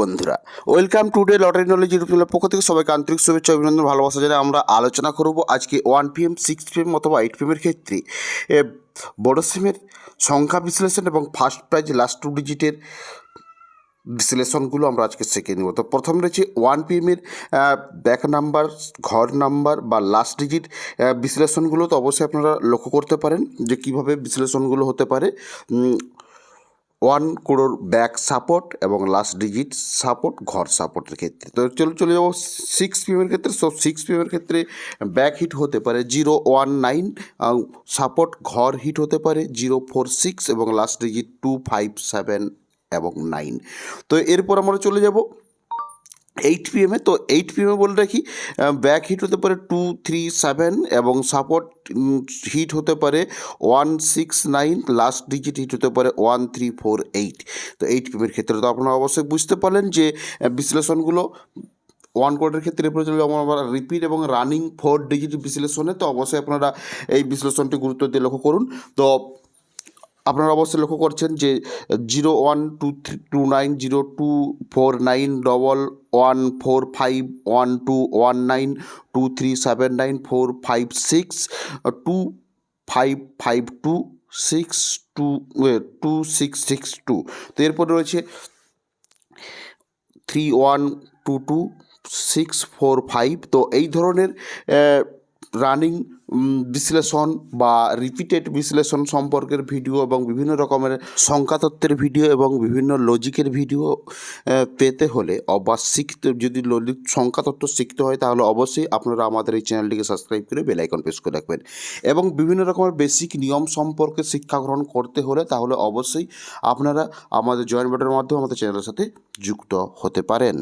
বন্ধুরা, welcome to day lottery knowledge YouTube চ্যানেলের পক্ষ থেকে সবাইকে আন্তরিক শুভেচ্ছা অভিনন্দন ভালোবাসা জানিয়ে আমরা আলোচনা করব আজকে 1 PM 6 PM অথবা 8 PM এর ক্ষেত্রে বড় সিমের সংখ্যা বিশ্লেষণ এবং ফার্স্ট প্রাইজ লাস্ট 2 ডিজিটের বিশ্লেষণগুলো আমরা আজকে শিখে নেব। তো প্রথম রয়েছে 1 PM এর ব্যাক নাম্বার, ঘর নাম্বার বা লাস্ট ডিজিট বিশ্লেষণগুলো। তো অবশ্যই আপনারা লক্ষ্য করতে পারেন যে কীভাবে বিশ্লেষণগুলো হতে পারে। 1 crore ব্যাক সাপোর্ট এবং লাস্ট ডিজিট সাপোর্ট, ঘর সাপোর্টের ক্ষেত্রে। তো চলে যাবো 6 PM এর ক্ষেত্রে। সো 6 PM এর ক্ষেত্রে ব্যাক হিট হতে পারে 019, সাপোর্ট ঘর হিট হতে পারে 046 এবং লাস্ট ডিজিট 257 এবং 9। তো এরপর আমরা চলে যাব 8 PM তো 8 PM বলে রাখি ব্যাক হিট হতে পারে 237 এবং সাপোর্ট হিট হতে পারে 169, লাস্ট ডিজিট হিট হতে পারে 1348। তো 8 PM ক্ষেত্রে তো আপনারা অবশ্যই বুঝতে পারলেন যে বিশ্লেষণগুলো 1 কোডের ক্ষেত্রে এরপরে চলে যাবো আমরা রিপিট এবং রানিং 4 ডিজিট বিশ্লেষণে। তো অবশ্যই আপনারা এই বিশ্লেষণটি গুরুত্ব দিয়ে লক্ষ্য করুন। তো আপনারা অবশ্যই লক্ষ্য করছেন যে 01210912151236722552622662। তো এরপরে রয়েছে 31222645। তো এই ধরনের রানিং বিশ্লেষণ বা রিপিটেড বিশ্লেষণ সম্পর্কের ভিডিও এবং বিভিন্ন রকমের সংখ্যাতত্ত্বের ভিডিও এবং বিভিন্ন লজিকের ভিডিও পেতে হলে বা শিখতে, যদি সংখ্যাতত্ত্ব শিখতে হয় তাহলে অবশ্যই আপনারা আমাদের এই চ্যানেলটিকে সাবস্ক্রাইব করে বেল আইকন প্রেস করে রাখবেন। এবং বিভিন্ন রকমের বেসিক নিয়ম সম্পর্কে শিক্ষা গ্রহণ করতে হলে তাহলে অবশ্যই আপনারা আমাদের জয়েন বাটনের মাধ্যমে আমাদের চ্যানেলের সাথে যুক্ত হতে পারেন।